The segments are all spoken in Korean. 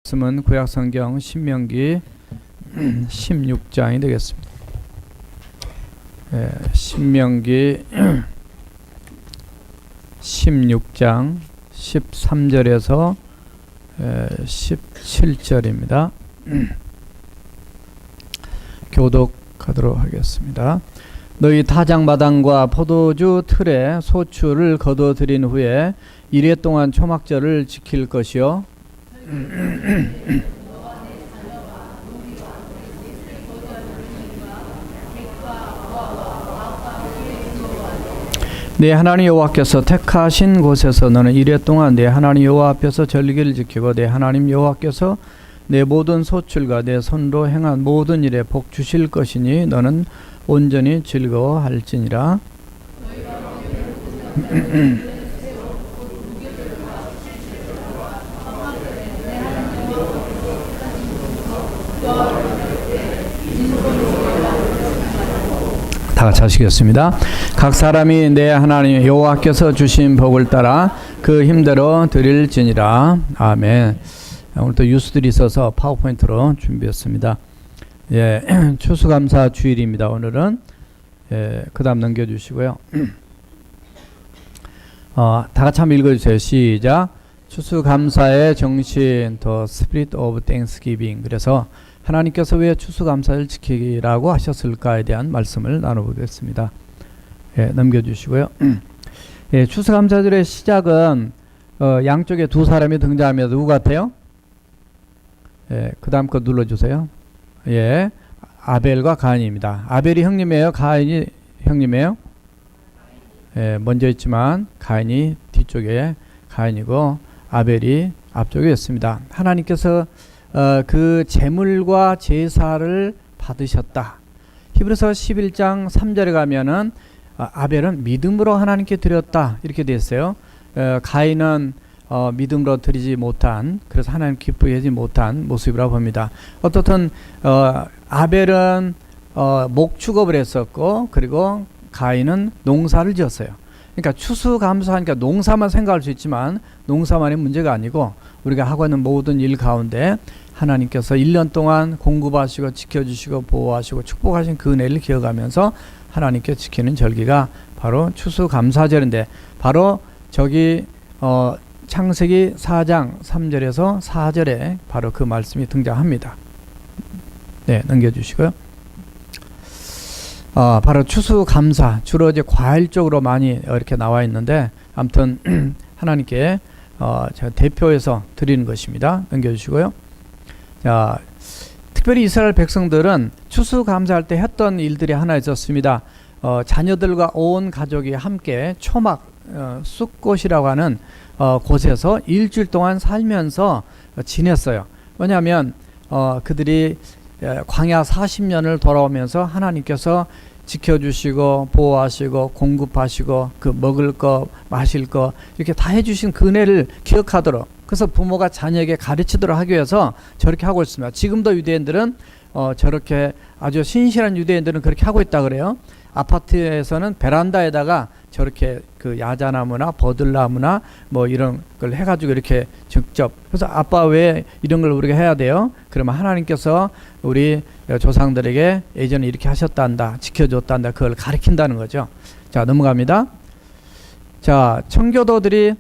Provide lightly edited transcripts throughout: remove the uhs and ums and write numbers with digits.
말씀은 구약성경 신명기 16장이 되겠습니다. 신명기 16장 13절에서 17절입니다. 교독하도록 하겠습니다. 너희 타작마당과 포도주 틀에 소출을 거둬들인 후에 이래 동안 초막절을 지킬 것이요 내 하나님 여호와께서 택하신 곳에서 너는 이래 동안 내 하나님 여호와 앞에서 절기를 지키고 내 하나님 여호와께서 내 모든 소출과 내 손으로 행한 모든 일에 복 주실 것이니 너는 온전히 즐거워할지니라. 다 같이 하시겠습니다. 각 사람이 내 하나님 여호와께서 주신 복을 따라 그 힘대로 드릴지니라. 아멘. 오늘 또 뉴스들이 있어서 파워포인트로 준비했습니다. 추수감사 주일입니다. 오늘은 그 다음 넘겨주시고요. 다 같이 한번 읽어주세요. 시작. 추수감사의 정신, The Spirit of Thanksgiving. 그래서 하나님께서 왜 추수감사를 지키라고 하셨을까에 대한 말씀을 나눠보겠습니다. 넘겨주시고요. 추수감사절의 시작은 양쪽에 두 사람이 등장합니다. 누구 같아요? 그 다음 거 눌러주세요. 아벨과 가인입니다. 아벨이 형님이에요? 가인이 형님이에요? 먼저 있지만 가인이 뒤쪽에 가인이고 아벨이 앞쪽에 있습니다. 하나님께서 그 제물과 제사를 받으셨다. 히브리서 11장 3절에 가면은 아벨은 믿음으로 하나님께 드렸다 이렇게 되어 있어요. 가인은 믿음으로 드리지 못한, 그래서 하나님 기쁘게 하지 못한 모습이라고 봅니다. 어떻든 아벨은 목축업을 했었고, 그리고 가인은 농사를 지었어요. 그러니까 추수감사하니까 농사만 생각할 수 있지만 농사만이 문제가 아니고 우리가 하고 있는 모든 일 가운데 하나님께서 1년 동안 공급하시고 지켜주시고 보호하시고 축복하신 그 은혜를 기억하면서 하나님께 지키는 절기가 바로 추수감사절인데, 바로 저기 창세기 4장 3절에서 4절에 바로 그 말씀이 등장합니다. 넘겨주시고요. 바로 추수감사, 주로 이제 과일적으로 많이 이렇게 나와 있는데, 아무튼 하나님께 제가 대표해서 드리는 것입니다. 넘겨주시고요. 자, 특별히 이스라엘 백성들은 추수감사할 때 했던 일들이 하나 있었습니다. 자녀들과 온 가족이 함께 초막 쑥꽃이라고 하는 곳에서 일주일 동안 살면서 지냈어요. 왜냐하면 그들이 광야 40년을 돌아오면서 하나님께서 지켜주시고 보호하시고 공급하시고 그 먹을 거 마실 거 이렇게 다 해주신 그 은혜를 기억하도록, 그래서 부모가 자녀에게 가르치도록 하기 위해서 저렇게 하고 있습니다. 지금도 유대인들은 저렇게 아주 신실한 유대인들은 그렇게 하고 있다 그래요. 아파트에서는 베란다에다가 저렇게 그 야자나무나 버들나무나 뭐 이런 걸 해가지고 이렇게 직접, 그래서 아빠 왜 이런 걸 우리가 해야 돼요? 그러면 하나님께서 우리 조상들에게 예전에 이렇게 하셨단다, 지켜줬단다, 그걸 가르친다는 거죠. 자, 넘어갑니다. 자, 청교도들이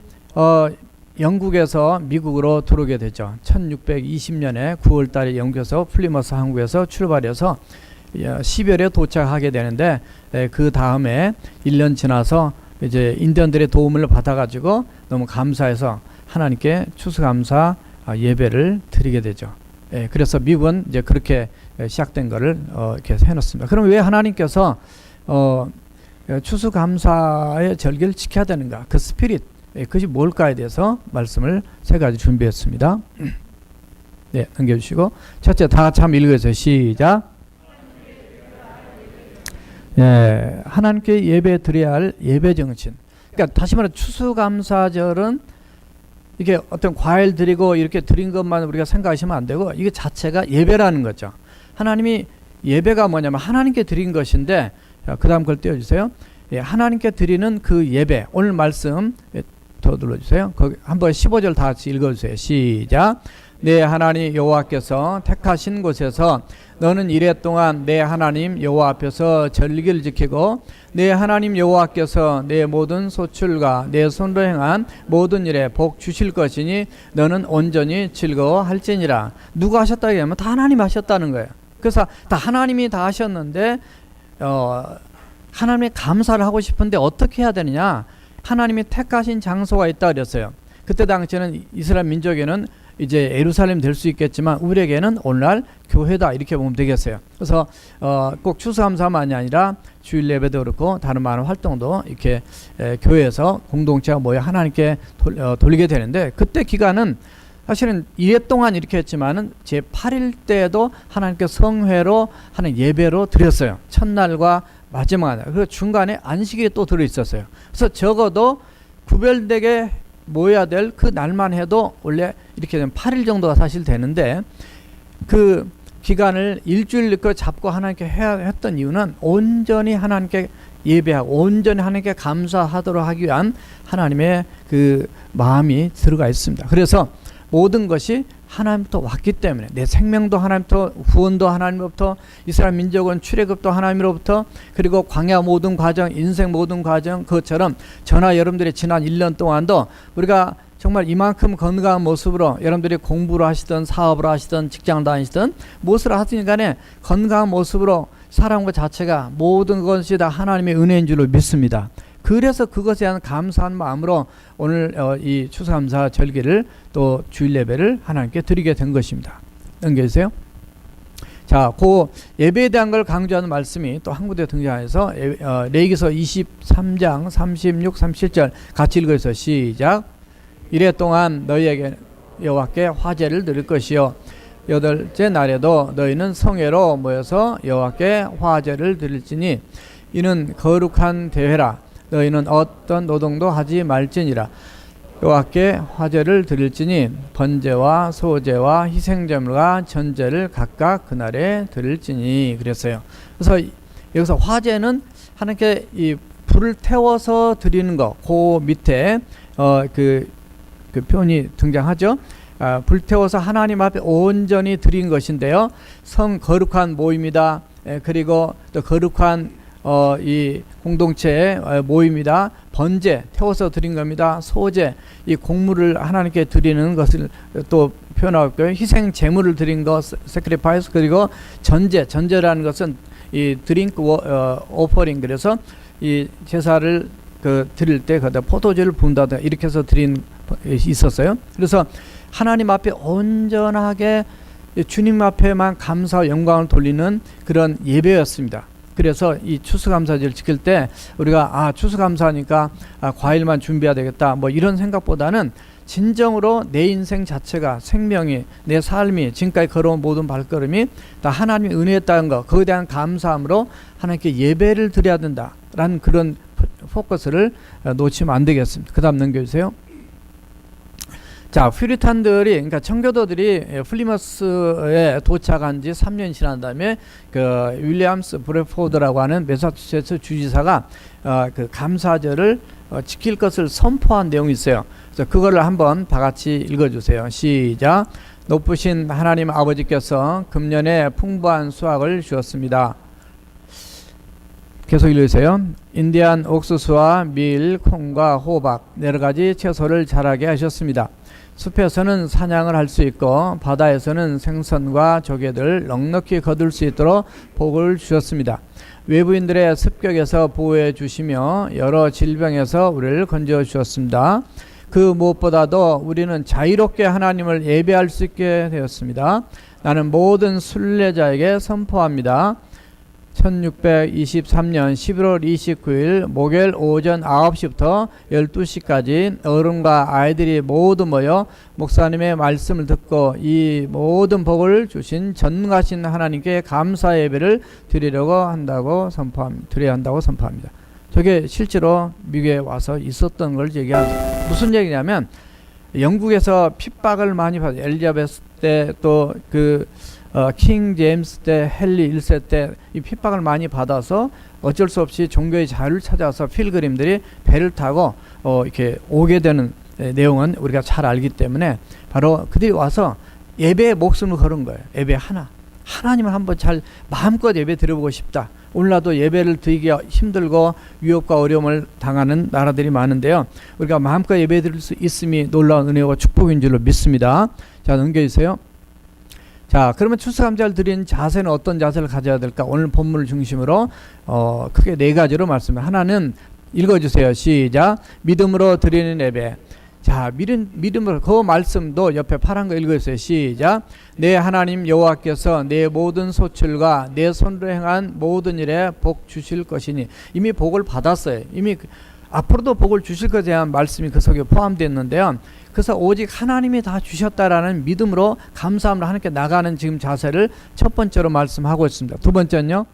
영국에서 미국으로 들어오게 되죠. 1620년에 9월달에 영국에서 플리머스 항구에서 출발해서 10월에 도착하게 되는데, 그 다음에 1년 지나서 이제 인디언들의 도움을 받아가지고 너무 감사해서 하나님께 추수감사 예배를 드리게 되죠. 그래서 미국은 이제 그렇게 시작된 거를 이렇게 해놓습니다. 그럼 왜 하나님께서 추수감사의 절기를 지켜야 되는가? 그 스피릿, 그것이 뭘까에 대해서 말씀을 세 가지 준비했습니다. 넘겨주시고, 첫째 다 같이 한번 읽어주세요. 시작. 하나님께 예배 드려야 할 예배 정신. 그러니까 다시 말해 추수감사절은 이게 어떤 과일 드리고 이렇게 드린 것만 우리가 생각하시면 안 되고, 이게 자체가 예배라는 거죠. 하나님이 예배가 뭐냐면 하나님께 드린 것인데, 그 다음 걸 띄워주세요. 하나님께 드리는 그 예배, 오늘 말씀 더 눌러주세요. 거기 한번 15절 다 같이 읽어주세요. 시작. 내 하나님 여호와께서 택하신 곳에서 너는 이래 동안 내 하나님 여호와 앞에서 절기를 지키고 내 하나님 여호와께서 내 모든 소출과 내 손으로 행한 모든 일에 복 주실 것이니 너는 온전히 즐거워할지니라. 누가 하셨다고 하면 다 하나님 하셨다는 거예요. 그래서 다 하나님이 다 하셨는데 하나님의 감사를 하고 싶은데 어떻게 해야 되느냐. 하나님이 택하신 장소가 있다 그랬어요. 그때 당시에는 이스라엘 민족에는 이제 예루살렘 될 수 있겠지만 우리에게는 오늘날 교회다 이렇게 보면 되겠어요. 그래서 꼭 추수감사만이 아니라 주일 예배도 그렇고 다른 많은 활동도 이렇게 교회에서 공동체가 모여 하나님께 돌리게 되는데, 그때 기간은 사실은 2회 동안 이렇게 했지만은 제 8일 때에도 하나님께 성회로 하는 예배로 드렸어요. 첫날과 마지막 날. 그리고 중간에 안식일이 또 들어 있었어요. 그래서 적어도 구별되게 모여야 될 그 날만 해도 원래 이렇게 되면 8일 정도가 사실 되는데, 그 기간을 일주일 넣고 잡고 하나님께 해야 했던 이유는 온전히 하나님께 예배하고 온전히 하나님께 감사하도록 하기 위한 하나님의 그 마음이 들어가 있습니다. 그래서 모든 것이 하나님부터 왔기 때문에 내 생명도 하나님부터, 구원도 하나님으로부터, 이스라엘 민족은 출애굽도 하나님으로부터, 그리고 광야 모든 과정, 인생 모든 과정, 그것처럼 저나 여러분들이 지난 1년 동안도 우리가 정말 이만큼 건강한 모습으로 여러분들이 공부를 하시든 사업을 하시든 직장 다니시든 무엇을 하든 간에 건강한 모습으로 살아온 것 자체가 모든 것이 다 하나님의 은혜인 줄로 믿습니다. 그래서 그것에 대한 감사한 마음으로 오늘 이 추수감사 절기를 또 주일 예배를 하나님께 드리게 된 것입니다. 넘겨주세요. 자, 그 예배에 대한 걸 강조하는 말씀이 또 한 군데 등장해서 레위기서 23장 36, 37절 같이 읽어서 시작. 이래 동안 너희에게 여호와께 화제를 드릴 것이요 여덟째 날에도 너희는 성회로 모여서 여호와께 화제를 드릴지니 이는 거룩한 대회라. 너희는 어떤 노동도 하지 말지니라. 여호와께 화제를 드릴지니 번제와 소제와 희생제물과 전제를 각각 그날에 드릴지니 그랬어요. 그래서 여기서 화제는 하나님께 이 불을 태워서 드리는 거, 그 밑에 그 표현이 등장하죠. 불태워서 하나님 앞에 온전히 드린 것인데요. 성 거룩한 모임이다. 그리고 또 거룩한 이 공동체의 모임이다. 번제, 태워서 드린 겁니다. 소제, 이 곡물을 하나님께 드리는 것을 또 표현하고, 희생 제물을 드린 것, sacrifice, 그리고 전제라는 것은 이 드링크 오퍼링, 그래서 이 제사를 드릴 때 거기다 포도주를 부은다든가 이렇게 해서 드린 있었어요. 그래서 하나님 앞에 온전하게 주님 앞에만 감사와 영광을 돌리는 그런 예배였습니다. 그래서 이 추수감사절 지킬 때 우리가 추수감사니까 과일만 준비해야 되겠다 뭐 이런 생각보다는 진정으로 내 인생 자체가, 생명이, 내 삶이, 지금까지 걸어온 모든 발걸음이 다 하나님의 은혜였다는 것, 그에 대한 감사함으로 하나님께 예배를 드려야 된다라는 그런 포커스를 놓치면 안 되겠습니다. 그 다음 넘겨주세요. 자, 퓨리탄들이, 그러니까 청교도들이 플리머스에 도착한 지 3년 지난 다음에 윌리엄스 브래포드라고 하는 매사추세츠 주지사가 그 감사절을 지킬 것을 선포한 내용이 있어요. 그래서 그거를 한번 다 같이 읽어주세요. 시작. 높으신 하나님 아버지께서 금년에 풍부한 수확을 주었습니다. 계속 읽으세요. 인디안 옥수수와 밀, 콩과 호박, 여러 가지 채소를 자라게 하셨습니다. 숲에서는 사냥을 할 수 있고 바다에서는 생선과 조개들 넉넉히 거둘 수 있도록 복을 주셨습니다. 외부인들의 습격에서 보호해 주시며 여러 질병에서 우리를 건져 주셨습니다. 그 무엇보다도 우리는 자유롭게 하나님을 예배할 수 있게 되었습니다. 나는 모든 순례자에게 선포합니다. 1623년 11월 29일 목요일 오전 9시부터 12시까지 어른과 아이들이 모두 모여 목사님의 말씀을 듣고 이 모든 복을 주신 전능하신 하나님께 감사 예배를 드려야 한다고 선포합니다. 저게 실제로 미국에 와서 있었던 걸 얘기합니다. 무슨 얘기냐면 영국에서 핍박을 많이 받아요. 엘리자베스 때 또 킹 제임스 때, 헨리 1세 때 이 핍박을 많이 받아서 어쩔 수 없이 종교의 자유를 찾아서 필그림들이 배를 타고 이렇게 오게 되는 내용은 우리가 잘 알기 때문에 바로 그들이 와서 예배에 목숨을 걸은 거예요. 예배 하나님을 한번 잘 마음껏 예배 드려보고 싶다. 오늘날도 예배를 드리기 힘들고 위협과 어려움을 당하는 나라들이 많은데요. 우리가 마음껏 예배 드릴 수 있음이 놀라운 은혜와 축복인 줄로 믿습니다. 자, 넘겨주세요. 자, 그러면 추수감사를 드리는 자세는 어떤 자세를 가져야 될까? 오늘 본문을 중심으로 크게 네 가지로 말씀을. 하나는 읽어주세요. 시작. 믿음으로 드리는 예배. 자, 믿음으로 그 말씀도 옆에 파란 거 읽어주세요. 시작. 내 하나님 여호와께서 내 모든 소출과 내 손으로 행한 모든 일에 복 주실 것이니. 이미 복을 받았어요. 이미 앞으로도 복을 주실 것에 대한 말씀이 그 속에 포함되어 있는데요. 그래서 오직 하나님이 다 주셨다라는 믿음으로 감사함으로 하나님께 나가는 지금 자세를 첫 번째로 말씀하고 있습니다. 두 번째는요.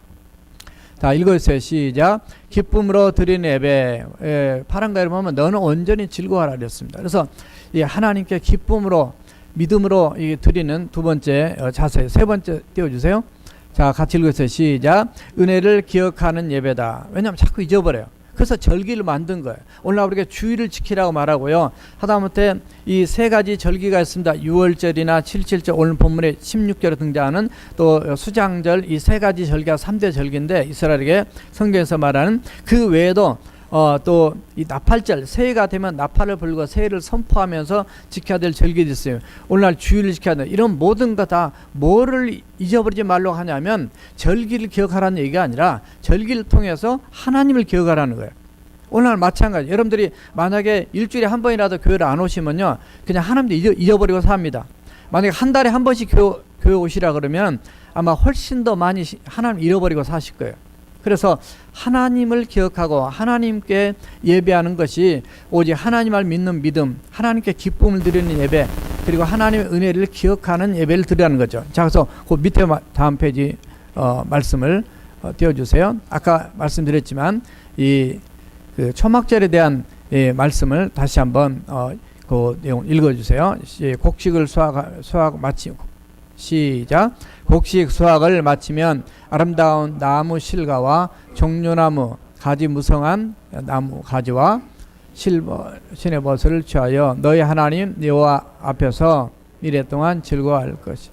자, 읽어주세요. 시작. 기쁨으로 드리는 예배. 파란 가위를 보면 너는 온전히 즐거워하라 그랬습니다. 그래서 이 하나님께 기쁨으로 믿음으로 드리는 두 번째 자세. 세 번째 띄워주세요. 자, 같이 읽어주세요. 시작. 은혜를 기억하는 예배다. 왜냐하면 자꾸 잊어버려요. 그래서 절기를 만든 거예요. 오늘날 우리가 주일을 지키라고 말하고요. 하다못해 이 세 가지 절기가 있습니다. 6월절이나 7.7절, 오늘 본문에 16절에 등장하는 또 수장절, 이 세 가지 절기가 3대 절기인데 이스라엘에게 성경에서 말하는 그 외에도 또 이 나팔절, 새해가 되면 나팔을 불고 새해를 선포하면서 지켜야 될 절기도 있어요. 오늘날 주일을 지켜야 돼. 이런 모든 거 다 뭐를 잊어버리지 말라고 하냐면 절기를 기억하라는 얘기가 아니라 절기를 통해서 하나님을 기억하라는 거예요. 오늘날 마찬가지. 여러분들이 만약에 일주일에 한 번이라도 교회를 안 오시면요, 그냥 하나님도 잊어버리고 삽니다. 만약에 한 달에 한 번씩 교회 오시라 그러면 아마 훨씬 더 많이 하나님 잃어버리고 사실 거예요. 그래서 하나님을 기억하고 하나님께 예배하는 것이 오직 하나님을 믿는 믿음, 하나님께 기쁨을 드리는 예배, 그리고 하나님의 은혜를 기억하는 예배를 드리는 거죠. 자, 그래서 그 밑에 다음 페이지 말씀을 띄워주세요. 아까 말씀드렸지만 그 초막절에 대한 말씀을 다시 한번 그 내용 읽어주세요. 곡식을 수확 마치고 시작. 곡식 수확을 마치면 아름다운 나무 실과와 종려나무 가지 무성한 나무 가지와 신의 벗을 취하여 너희 하나님 여호와 앞에서 미래 동안 즐거워할 것이.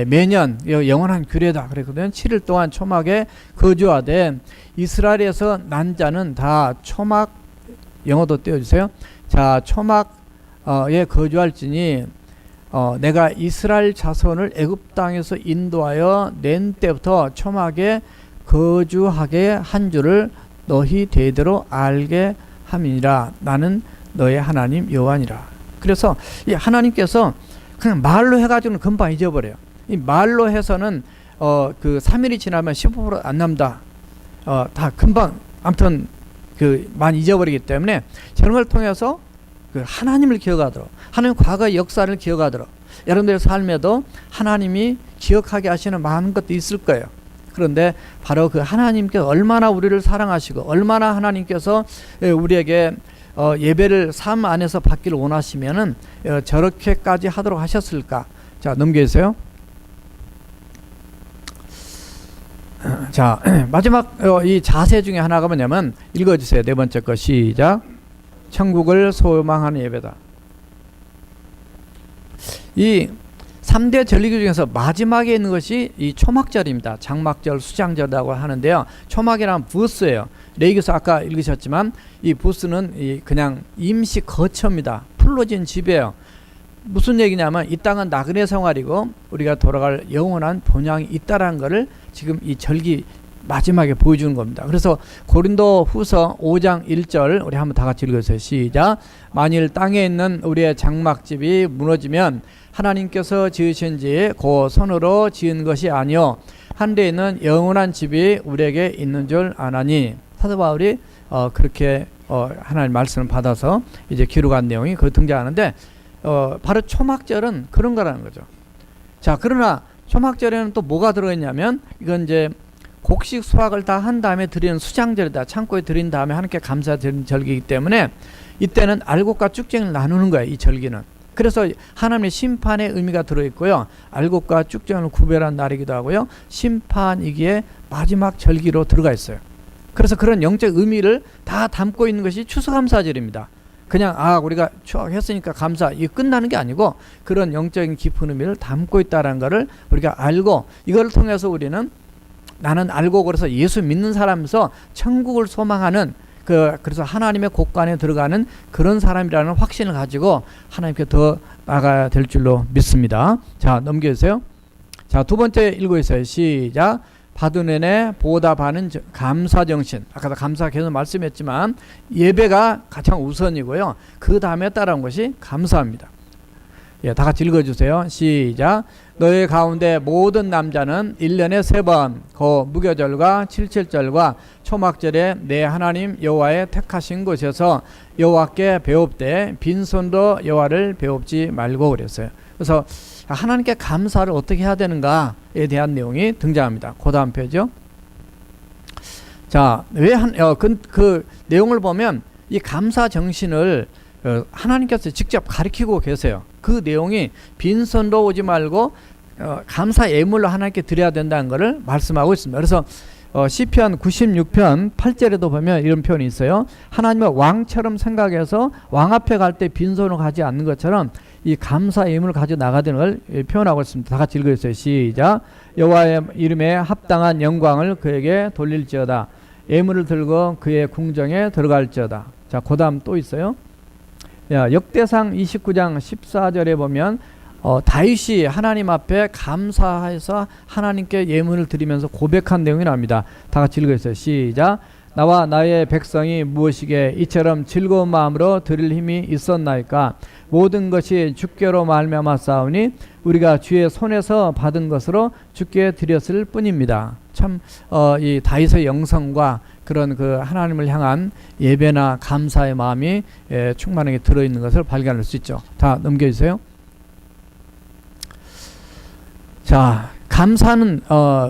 매년 영원한 규례다 그랬거든요. 7일 동안 초막에 거주하되 이스라엘에서 난 자는 다 초막, 영어도 띄워주세요. 자, 초막에 거주할지니 내가 이스라엘 자손을 애굽 땅에서 인도하여 낸 때부터 초막에 거주하게 한 줄을 너희 대대로 알게 함이니라. 나는 너의 하나님 여호와니라. 그래서 이 하나님께서 그냥 말로 해가지고는 금방 잊어버려요. 이 말로 해서는 그 3일이 지나면 15% 안 남다. 다 금방 아무튼 그 많이 잊어버리기 때문에 저런 걸 통해서 그 하나님을 기억하도록, 하나님 과거의 역사를 기억하도록, 여러분들의 삶에도 하나님이 기억하게 하시는 많은 것도 있을 거예요. 그런데 바로 그 하나님께서 얼마나 우리를 사랑하시고 얼마나 하나님께서 우리에게 예배를 삶 안에서 받기를 원하시면은 저렇게까지 하도록 하셨을까? 자, 넘겨주세요. 자, 마지막 이 자세 중에 하나가 뭐냐면 읽어주세요. 네 번째 거 시작. 천국을 소망하는 예배다. 이 3대 절기 중에서 마지막에 있는 것이 이 초막절입니다. 장막절, 수장절이라고 하는데요. 초막이란 부스예요. 레위기서 아까 읽으셨지만 이 부스는 그냥 임시 거처입니다. 풀로진 집이에요. 무슨 얘기냐면 이 땅은 나그네 생활이고 우리가 돌아갈 영원한 본향이 있다라는 것을 지금 이 절기 마지막에 보여주는 겁니다. 그래서 고린도 후서 5장 1절 우리 한번 다 같이 읽어주세요. 시작. 만일 땅에 있는 우리의 장막집이 무너지면 하나님께서 지으신지 그 손으로 지은 것이 아니요 하늘에 있는 영원한 집이 우리에게 있는 줄 아나니. 사도 바울이 그렇게 하나님 말씀을 받아서 이제 기록한 내용이 그 등장하는데 바로 초막절은 그런 거라는 거죠. 자, 그러나 초막절에는 또 뭐가 들어있냐면 이건 이제 곡식 수확을 다 한 다음에 드리는 수장절이다. 창고에 드린 다음에 하나님께 감사드리는 절기이기 때문에 이때는 알곡과 쭉쟁이를 나누는 거예요. 이 절기는. 그래서 하나님의 심판의 의미가 들어있고요. 알곡과 쭉쟁이를 구별한 날이기도 하고요. 심판이기에 마지막 절기로 들어가 있어요. 그래서 그런 영적 의미를 다 담고 있는 것이 추수감사절입니다. 그냥 우리가 추억했으니까 감사 이게 끝나는 게 아니고 그런 영적인 깊은 의미를 담고 있다는 것을 우리가 알고 이걸 통해서 우리는 나는 알고 그래서 예수 믿는 사람에서 천국을 소망하는 그래서 하나님의 곳간에 들어가는 그런 사람이라는 확신을 가지고 하나님께 더 나가야 될 줄로 믿습니다. 자, 넘겨주세요. 자, 두 번째 읽어주세요. 시작. 받은 은혜 보답하는 감사정신. 아까도 감사 계속 말씀했지만 예배가 가장 우선이고요. 그 다음에 따라온 것이 감사합니다. 예, 다 같이 읽어주세요. 시작. 너희 가운데 모든 남자는 1년에 3번 그 무교절과 칠칠절과 초막절에 내 하나님 여호와의 택하신 곳에서 여호와께 배웁되 빈손으로 여호와를 배웁지 말고 그랬어요. 그래서 하나님께 감사를 어떻게 해야 되는가에 대한 내용이 등장합니다. 그 다음 페이지요. 자, 그 내용을 보면 이 감사 정신을 하나님께서 직접 가르치고 계세요. 그 내용이 빈손으로 오지 말고 감사 예물로 하나님께 드려야 된다는 것을 말씀하고 있습니다. 그래서 시편 96편 8절에도 보면 이런 표현이 있어요. 하나님을 왕처럼 생각해서 왕 앞에 갈 때 빈손으로 가지 않는 것처럼 이 감사 예물을 가지고 나가는 걸 표현하고 있습니다. 다 같이 읽어주세요. 시작. 여호와의 이름에 합당한 영광을 그에게 돌릴지어다. 예물을 들고 그의 궁정에 들어갈지어다. 자, 그 다음 또 있어요. 역대상 29장 14절에 보면 다윗이 하나님 앞에 감사해서 하나님께 예물을 드리면서 고백한 내용이 나옵니다. 다 같이 읽어주세요. 시작. 나와 나의 백성이 무엇이게 이처럼 즐거운 마음으로 드릴 힘이 있었나이까. 모든 것이 주께로 말미암아 싸우니 우리가 주의 손에서 받은 것으로 주께 드렸을 뿐입니다. 참 이 다윗의 영성과 그런 그 하나님을 향한 예배나 감사의 마음이 충만하게 들어있는 것을 발견할 수 있죠. 다 넘겨주세요. 자, 감사는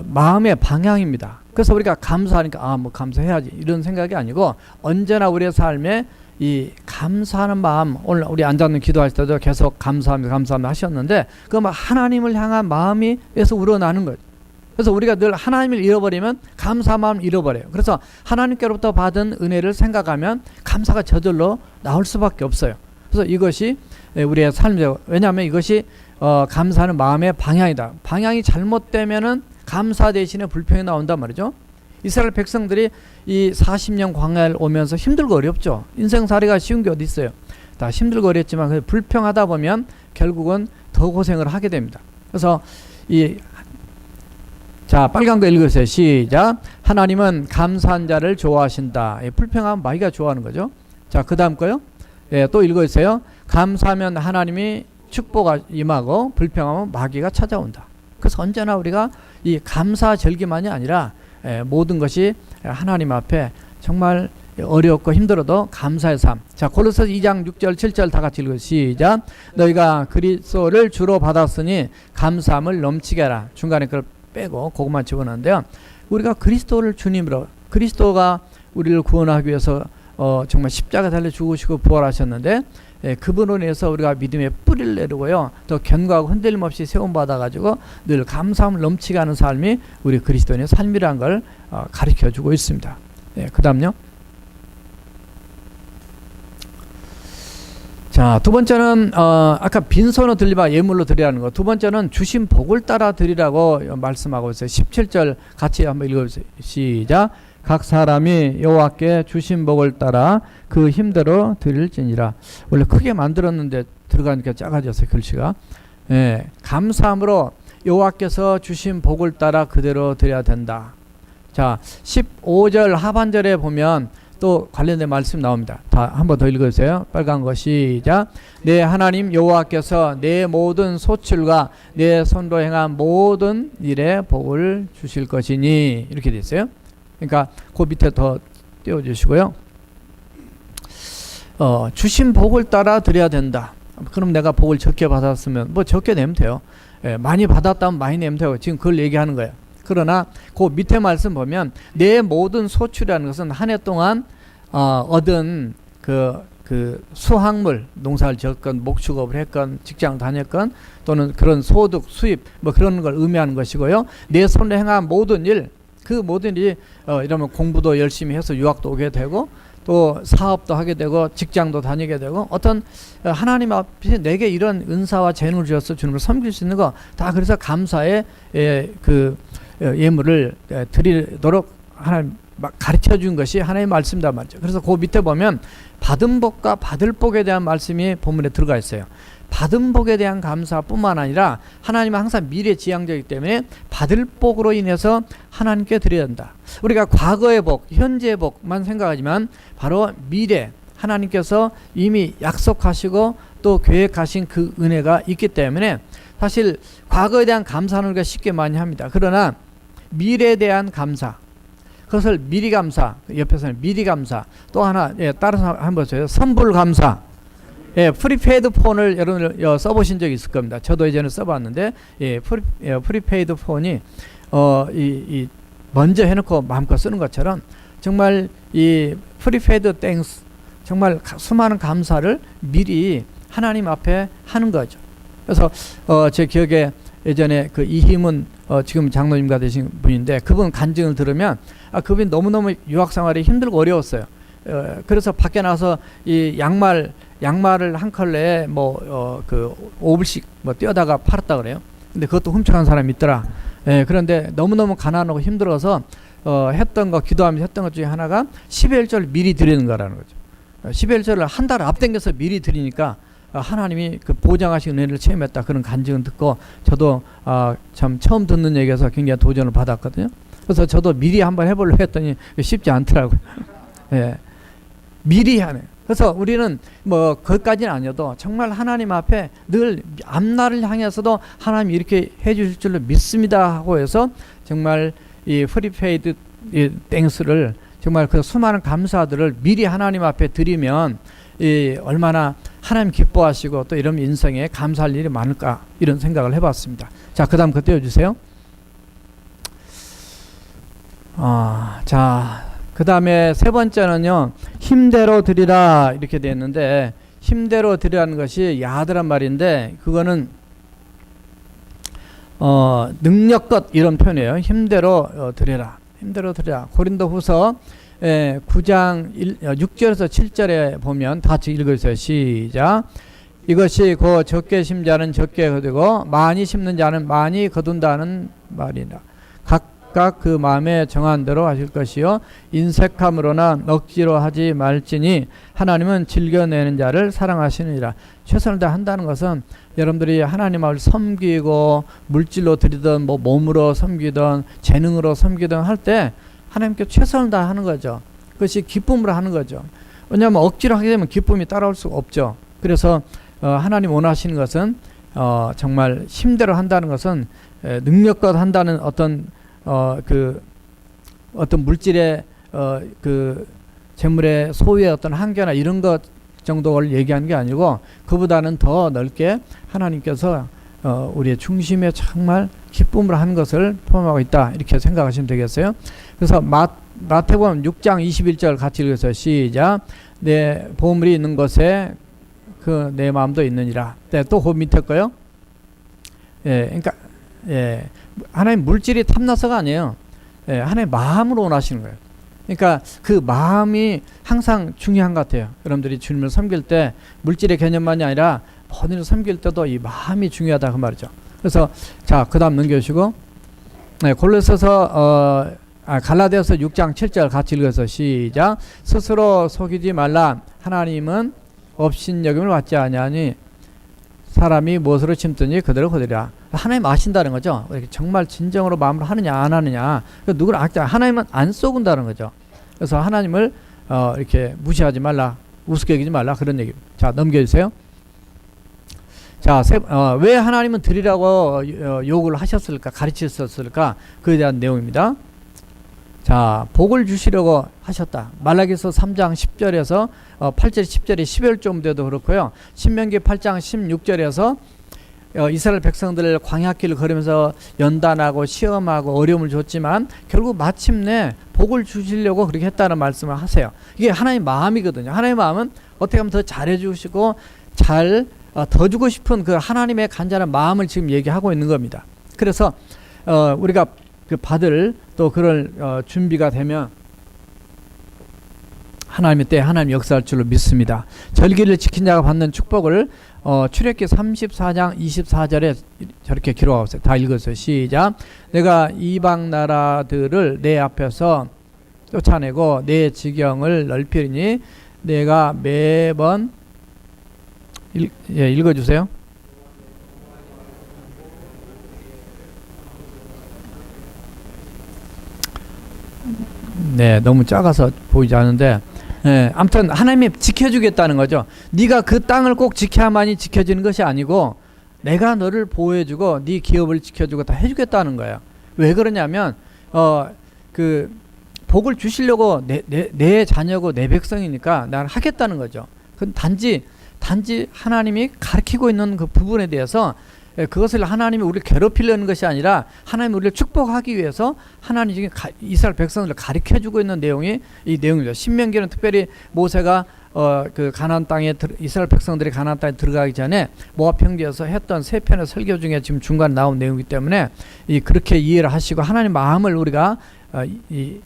마음의 방향입니다. 그래서 우리가 감사하니까 뭐 감사해야지 이런 생각이 아니고 언제나 우리의 삶에 이 감사하는 마음, 오늘 우리 앉아있는 기도할 때도 계속 감사합니다 하셨는데 그 하나님을 향한 마음에서 우러나는 거죠. 그래서 우리가 늘 하나님을 잃어버리면 감사 마음을 잃어버려요. 그래서 하나님께로부터 받은 은혜를 생각하면 감사가 저절로 나올 수밖에 없어요. 그래서 이것이 우리의 삶이죠. 왜냐하면 이것이 감사하는 마음의 방향이다. 방향이 잘못되면은 감사 대신에 불평이 나온단 말이죠. 이스라엘 백성들이 이 40년 광야를 오면서 힘들고 어렵죠. 인생살이가 쉬운 게 어디 있어요. 다 힘들고 어렵지만 불평하다 보면 결국은 더 고생을 하게 됩니다. 그래서 자, 빨간 거 읽으세요. 시작. 하나님은 감사한 자를 좋아하신다. 불평하면 마귀가 좋아하는 거죠. 자, 그 다음 거요. 또 읽어주세요. 감사하면 하나님이 축복이 임하고 불평하면 마귀가 찾아온다. 그래서 언제나 우리가 이 감사 절기만이 아니라 모든 것이 하나님 앞에 정말 어렵고 힘들어도 감사의 삶. 자, 골로새서 2장 6절 7절 다 같이 읽어요. 시작. 너희가 그리스도를 주로 받았으니 감사함을 넘치게 하라. 중간에 그걸 빼고 그것만 집어넣는데요. 우리가 그리스도를 주님으로, 그리스도가 우리를 구원하기 위해서 정말 십자가 달려 죽으시고 부활하셨는데 그분으로 인해서 우리가 믿음의 뿌리를 내리고요. 또 견고하고 흔들림 없이 세움받아 가지고 늘 감사함을 넘치게 하는 삶이 우리 그리스도인의 삶이라는 걸 가르쳐주고 있습니다. 그 다음요. 자, 두 번째는 아까 빈손으로 드리라 예물로 드리라는 거. 두 번째는 주신 복을 따라 드리라고 말씀하고 있어요. 17절 같이 한번 읽어주세요. 시작. 각 사람이 여호와께 주신 복을 따라 그 힘대로 드릴지니라. 원래 크게 만들었는데 들어가니까 작아졌어요. 글씨가. 감사함으로 여호와께서 주신 복을 따라 그대로 드려야 된다. 자, 15절 하반절에 보면 또 관련된 말씀 나옵니다. 다 한번 더 읽어주세요. 빨간 거 시작. 내 하나님 여호와께서 내 모든 소출과 내 손으로 행한 모든 일에 복을 주실 것이니 이렇게 돼 있어요. 그러니까 그 밑에 더 띄워주시고요. 주신 복을 따라 드려야 된다. 그럼 내가 복을 적게 받았으면 뭐 적게 내면 돼요. 많이 받았다면 많이 내면 되고 지금 그걸 얘기하는 거예요. 그러나 그 밑에 말씀 보면 내 모든 소출이라는 것은 한 해 동안 얻은 그 수확물, 농사를 지었건 목축업을 했건 직장 다녔건 또는 그런 소득, 수입 뭐 그런 걸 의미하는 것이고요. 내 손에 행한 모든 일, 그 모든 일이 이러면 공부도 열심히 해서 유학도 오게 되고 또 사업도 하게 되고 직장도 다니게 되고 어떤 하나님 앞에 내게 이런 은사와 재능을 주셔서 주님을 섬길 수 있는 거 다 그래서 감사의 그 예물을 드리도록 하나님 가르쳐 준 것이 하나님의 말씀이다 말이죠. 그래서 그 밑에 보면 받은 복과 받을 복에 대한 말씀이 본문에 들어가 있어요. 받은 복에 대한 감사뿐만 아니라 하나님은 항상 미래지향적이기 때문에 받을 복으로 인해서 하나님께 드려야 한다. 우리가 과거의 복, 현재의 복만 생각하지만 바로 미래 하나님께서 이미 약속하시고 또 계획하신 그 은혜가 있기 때문에 사실 과거에 대한 감사는 우리가 쉽게 많이 합니다. 그러나 미래에 대한 감사, 그것을 미리 감사, 옆에서는 미리 감사, 또 하나 따라서 한번 보세요. 선불 감사. 프리페이드 폰을 여러분 써보신 적이 있을 겁니다. 저도 예전에 써봤는데 프리페이드 폰이 먼저 해놓고 마음껏 쓰는 것처럼 정말 이 프리페이드 땡스, 정말 수많은 감사를 미리 하나님 앞에 하는 거죠. 그래서 제 기억에 예전에 그 이희문 지금 장로님과 되신 분인데 그분 간증을 들으면 그분이 너무너무 유학생활이 힘들고 어려웠어요. 그래서 밖에 나서 이 양말을 한 컬레에 그 5불씩 뛰어다가 팔았다 그래요. 근데 그것도 훔쳐간 사람이 있더라. 그런데 너무너무 가난하고 힘들어서 기도하면서 했던 것 중에 하나가 11조를 미리 드리는 거라는 거죠. 11조를 한 달 앞당겨서 미리 드리니까 하나님이 그 보장하신 은혜를 체험했다. 그런 간증을 듣고 저도 참 처음 듣는 얘기여서 굉장히 도전을 받았거든요. 그래서 저도 미리 한번 해보려고 했더니 쉽지 않더라고요. 미리 하네. 그래서 우리는 그것까지는 아니어도 정말 하나님 앞에 늘 앞날을 향해서도 하나님이 이렇게 해주실 줄로 믿습니다 하고 해서 정말 이 프리페이드 땡스를 정말 그 수많은 감사들을 미리 하나님 앞에 드리면 얼마나 하나님 기뻐하시고 또 이런 인생에 감사할 일이 많을까 이런 생각을 해봤습니다. 자, 그 다음 그거 띄워주세요. 자, 그 다음에 세 번째는요, 힘대로 드리라 이렇게 되어 있는데, 힘대로 드리라는 것이 야드란 말인데 그거는 능력껏 이런 표현이에요. 힘대로 드리라. 힘대로 드리라. 고린도후서 9장 6절에서 7절에 보면 다 같이 읽어주세요. 시작. 이것이 곧 적게 심는 자는 적게 거두고 많이 심는 자는 많이 거둔다는 말이라. 각각 그 마음에 정한 대로 하실 것이요 인색함으로나 억지로 하지 말지니 하나님은 즐겨내는 자를 사랑하시느니라. 최선을 다한다는 것은 여러분들이 하나님 앞을 섬기고 물질로 드리든 몸으로 섬기든 재능으로 섬기든 할 때 하나님께 최선을 다하는 거죠. 그것이 기쁨으로 하는 거죠. 왜냐하면 억지로 하게 되면 기쁨이 따라올 수가 없죠. 그래서 하나님 원하시는 것은 정말 힘대로 한다는 것은 능력껏 한다는 어떤 물질의 그 재물의 소유의 어떤 한계나 이런 것 정도를 얘기하는 게 아니고 그보다는 더 넓게 하나님께서 우리의 중심에 정말 기쁨으로 하는 것을 포함하고 있다 이렇게 생각하시면 되겠어요. 그래서 마태복음 6장 21절 같이 읽어서 시작. 내 보물이 있는 곳에 그 내 마음도 있느니라. 네, 또 그 밑에 거요. 그러니까 하나님 물질이 탐나서가 아니에요. 하나님 마음으로 원하시는 거예요. 그러니까 그 마음이 항상 중요한 것 같아요. 여러분들이 주님을 섬길 때 물질의 개념만이 아니라 모든 일을 섬길 때도 이 마음이 중요하다 그 말이죠. 그래서 자, 그 다음 넘겨주시고 골로새서 갈라디아서 6장 7절 같이 읽어서 시작. 스스로 속이지 말라. 하나님은 업신여김을 받지 아니하니 사람이 무엇으로 심든지 그대로 거두리라. 하나님 아신다는 거죠. 정말 진정으로 마음으로 하느냐 안 하느냐. 누구를 하나님은 안 쏘근다는 거죠. 그래서 하나님을 이렇게 무시하지 말라, 우습게 여기지 말라 그런 얘기입니다. 자, 넘겨주세요. 자, 왜 하나님은 드리라고 요구를 하셨을까, 가르치셨을까? 그에 대한 내용입니다. 자, 복을 주시려고 하셨다. 말라기서 3장 10절에서 8절 10절이 11조인데도 그렇고요. 신명기 8장 16절에서 이스라엘 백성들을 광야길을 걸으면서 연단하고 시험하고 어려움을 줬지만 결국 마침내 복을 주시려고 그렇게 했다는 말씀을 하세요. 이게 하나님의 마음이거든요. 하나님의 마음은 어떻게 하면 더 잘해주시고 더 주고 싶은 그 하나님의 간절한 마음을 지금 얘기하고 있는 겁니다. 그래서 우리가 그 받을 또 그럴 준비가 되면 하나님의 때 하나님 역사할 줄로 믿습니다. 절기를 지킨 자가 받는 축복을 출애굽기 34장 24절에 저렇게 기록하고 있어요. 다 읽었어요. 시작. 내가 이방 나라들을 내 앞에서 쫓아내고 내 지경을 넓히니 내가 매번 읽어주세요. 네, 너무 작아서 보이지 않는데, 아무튼 하나님이 지켜주겠다는 거죠. 네가 그 땅을 꼭 지켜야만이 지켜지는 것이 아니고 내가 너를 보호해주고 네 기업을 지켜주고 다 해주겠다는 거예요. 왜 그러냐면 그 복을 주시려고 내 자녀고 내 백성이니까 나는 하겠다는 거죠. 그건 단지 하나님이 가르치고 있는 그 부분에 대해서 그것을 하나님이 우리를 괴롭히려는 것이 아니라 하나님이 우리를 축복하기 위해서 하나님이 이스라엘 백성들을 가르쳐주고 있는 내용이 이 내용이죠. 신명기는 특별히 모세가 그 가나안 땅에 이스라엘 백성들이 가나안 땅에 들어가기 전에 모압 평지에서 했던 세 편의 설교 중에 지금 중간에 나온 내용이기 때문에 그렇게 이해를 하시고 하나님 마음을 우리가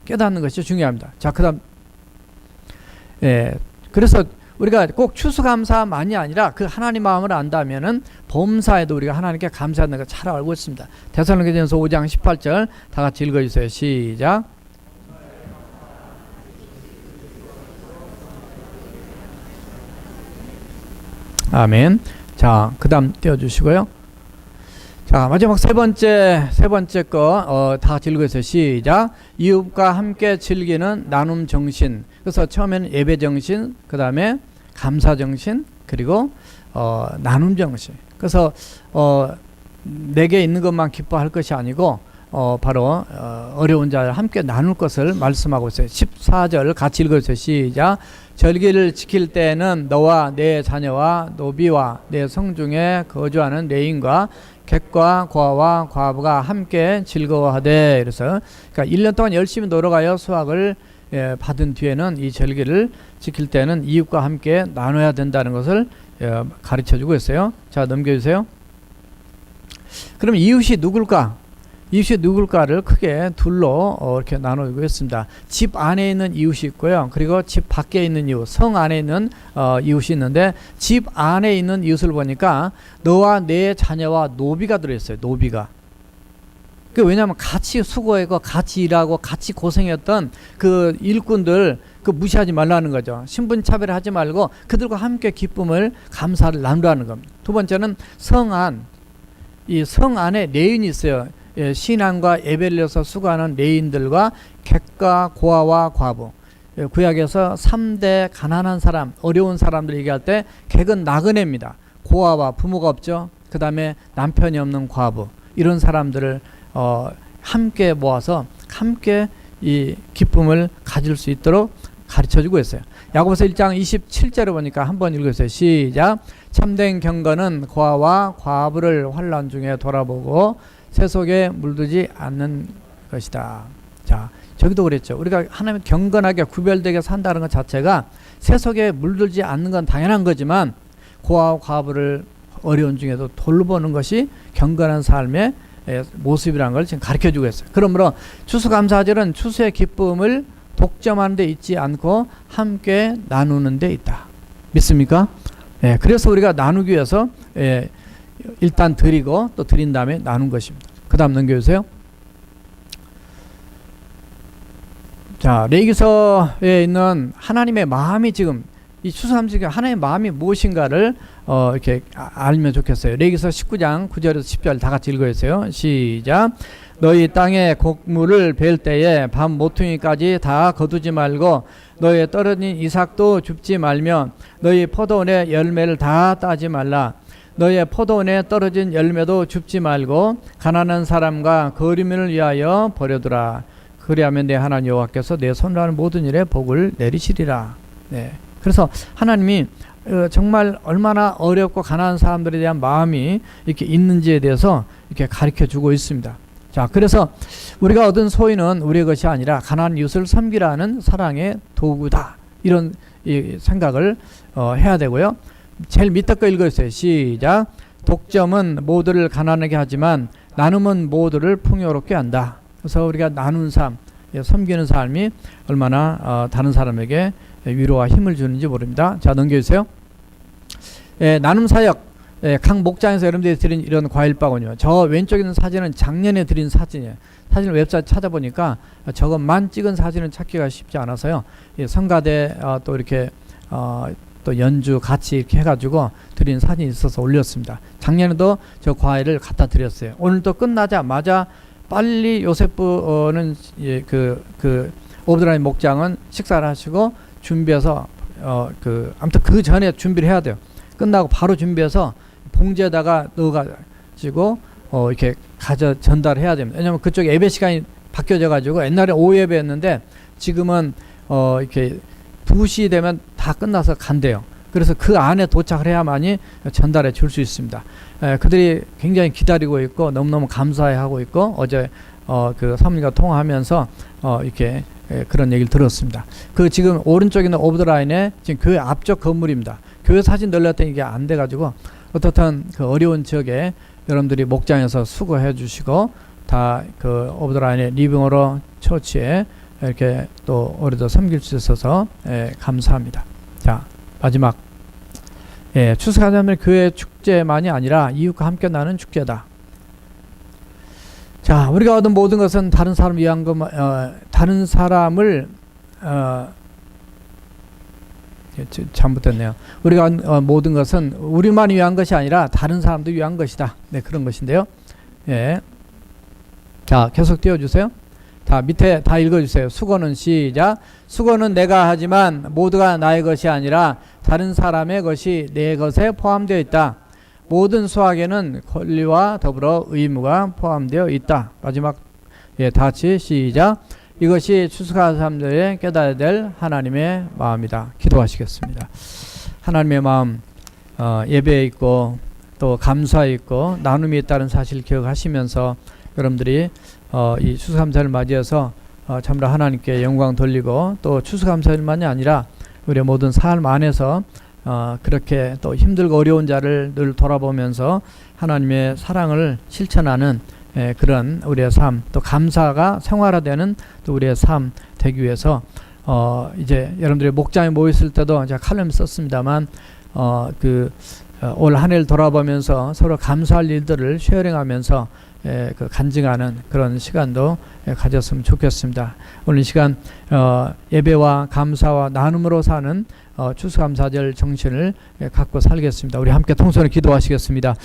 깨닫는 것이 중요합니다. 자, 그다음 그래서 우리가 꼭 추수감사만이 아니라 그 하나님 마음을 안다면은 범사에도 우리가 하나님께 감사하는 걸 잘 알고 있습니다. 데살로니가전서 5장 18절 다 같이 읽어주세요. 시작. 아멘. 자, 그 다음 띄워주시고요. 자, 마지막 세 번째 거 다 같이 읽어주세요. 시작. 이웃과 함께 즐기는 나눔 정신. 그래서 처음에는 예배 정신, 그 다음에 감사 정신, 그리고 나눔 정신. 그래서 내게 있는 것만 기뻐할 것이 아니고 바로 어려운 자를 함께 나눌 것을 말씀하고 있어요. 14절 같이 읽어주세요. 시작. 절기를 지킬 때는 너와 내 자녀와 노비와 내 성중에 거주하는 레인과 객과 고아와 과부가 함께 즐거워하되. 그래서 그러니까 1년 동안 열심히 놀아가여 수확을 받은 뒤에는 이 절기를 지킬 때는 이웃과 함께 나눠야 된다는 것을 가르쳐주고 있어요. 자, 넘겨주세요. 그럼 이웃이 누굴까? 이웃이 누굴까를 크게 둘로 이렇게 나누고 있습니다. 집 안에 있는 이웃이 있고요. 그리고 집 밖에 있는 이웃, 성 안에 있는 이웃이 있는데 집 안에 있는 이웃을 보니까 너와 내 자녀와 노비가 들어있어요. 노비가. 왜냐하면 같이 수고하고 같이 일하고 같이 고생했던 그 일꾼들 무시하지 말라는 거죠. 신분차별을 하지 말고 그들과 함께 기쁨을 감사를 나누라는 겁니다. 두 번째는 성안. 이 성 안에 레인이 있어요. 신앙과 예배를 위해서 수고하는 레인들과 객과 고아와 과부. 구약에서 3대 가난한 사람, 어려운 사람들 얘기할 때 객은 나그네입니다. 고아와 부모가 없죠. 그 다음에 남편이 없는 과부. 이런 사람들을 함께 모아서 함께 이 기쁨을 가질 수 있도록 가르쳐주고 있어요. 야고보서 1장 27절을 보니까 한번 읽으세요. 시작. 참된 경건은 고아와 과부를 환난 중에 돌아보고 세속에 물들지 않는 것이다. 자, 저기도 그랬죠. 우리가 하나님 경건하게 구별되게 산다는 것 자체가 세속에 물들지 않는 건 당연한 거지만 고아와 과부를 어려운 중에도 돌보는 것이 경건한 삶의 모습이라는 걸 지금 가르쳐주고 있어요. 그러므로 추수감사절은 추수의 기쁨을 독점하는 데 있지 않고 함께 나누는 데 있다. 믿습니까? 그래서 우리가 나누기 위해서 일단 드리고 또 드린 다음에 나눈 것입니다. 그 다음 넘겨주세요. 자, 레위기서에 있는 하나님의 마음이 지금 이 추수감사절 하나님의 마음이 무엇인가를 이렇게 알면 좋겠어요. 레위기서 19장 9절에서 10절 다 같이 읽어주세요. 시작. 너희 땅에 곡물을 벨 때에 밤 모퉁이까지 다 거두지 말고 너희 떨어진 이삭도 줍지 말며 너희 포도원의 열매를 다 따지 말라. 너희 포도원에 떨어진 열매도 줍지 말고 가난한 사람과 거류민을 위하여 버려두라. 그리하면 내 하나님 여호와께서 내 손으로 하는 모든 일에 복을 내리시리라. 그래서 하나님이 정말 얼마나 어렵고 가난한 사람들에 대한 마음이 이렇게 있는지에 대해서 이렇게 가르쳐 주고 있습니다. 자, 그래서 우리가 얻은 소유는 우리의 것이 아니라 가난한 이웃을 섬기라는 사랑의 도구다. 이런 생각을 해야 되고요. 제일 밑에 거 읽어주세요. 시작. 독점은 모두를 가난하게 하지만 나눔은 모두를 풍요롭게 한다. 그래서 우리가 나눈 삶, 섬기는 삶이 얼마나 다른 사람에게 위로와 힘을 주는지 모릅니다. 자, 넘겨주세요. 나눔 사역, 각 목장에서 여러분들이 드린 이런 과일 바구니요. 저 왼쪽에 있는 사진은 작년에 드린 사진이에요. 사진을 웹사이트 찾아보니까 저것만 찍은 사진은 찾기가 쉽지 않아서요. 성가대 또 이렇게 또 연주 같이 이렇게 해가지고 드린 사진이 있어서 올렸습니다. 작년에도 저 과일을 갖다 드렸어요. 오늘 또 끝나자마자 빨리 요세프는 그 오브드라인 목장은 식사를 하시고 준비해서 아무튼 그 전에 준비를 해야 돼요. 끝나고 바로 준비해서 봉지에다가 넣어가지고 이렇게 전달해야 됩니다. 왜냐하면 그쪽 예배 시간이 바뀌어져 가지고 옛날에 오후 예배였는데 지금은 이렇게 2시 되면 다 끝나서 간대요. 그래서 그 안에 도착을 해야만이 전달해 줄 수 있습니다. 그들이 굉장히 기다리고 있고 너무너무 감사해하고 있고 어제 그 사모님과 통화하면서 이렇게 그런 얘기를 들었습니다. 그 지금 오른쪽에 있는 오브더라인에 지금 교회 앞쪽 건물입니다. 교회 사진 넣으려더니 이게 안 돼가지고 어떻든 그 어려운 지역에 여러분들이 목장에서 수고해 주시고 다 그 오브더라인의 리빙어로 처치에 이렇게 또 오래도 섬길 수 있어서 감사합니다. 자, 마지막 추수감사절 교회 축제만이 아니라 이웃과 함께 나는 축제다. 자, 우리가 얻은 모든 것은 다른 사람을 위한 것, 다른 사람을 잘못됐네요. 우리가 모든 것은 우리만 위한 것이 아니라 다른 사람도 위한 것이다. 네, 그런 것인데요. 자, 계속 띄워주세요. 자, 밑에 다 읽어주세요. 수고는 시작. 수고는 내가 하지만 모두가 나의 것이 아니라 다른 사람의 것이 내 것에 포함되어 있다. 모든 수학에는 권리와 더불어 의무가 포함되어 있다. 마지막 다 같이 시작. 이것이 추수하는 사람들의 깨달아야 될 하나님의 마음이다. 기도하시겠습니다. 하나님의 마음, 예배에 있고 또 감사에 있고 나눔이 있다는 사실을 기억하시면서 여러분들이 이 추수감사를 맞이해서 참으로 하나님께 영광 돌리고 또 추수감사일만이 아니라 우리의 모든 삶 안에서 그렇게 또 힘들고 어려운 자를 늘 돌아보면서 하나님의 사랑을 실천하는 그런 우리의 삶, 또 감사가 생활화되는 또 우리의 삶 되기 위해서 이제 여러분들이 목장에 모였을 때도 제가 칼럼 썼습니다만 올 한 해를 돌아보면서 서로 감사할 일들을 쉐어링하면서 그 간증하는 그런 시간도 가졌으면 좋겠습니다. 오늘 이 시간 예배와 감사와 나눔으로 사는 추수감사절 정신을 갖고 살겠습니다. 우리 함께 통성으로 기도하시겠습니다.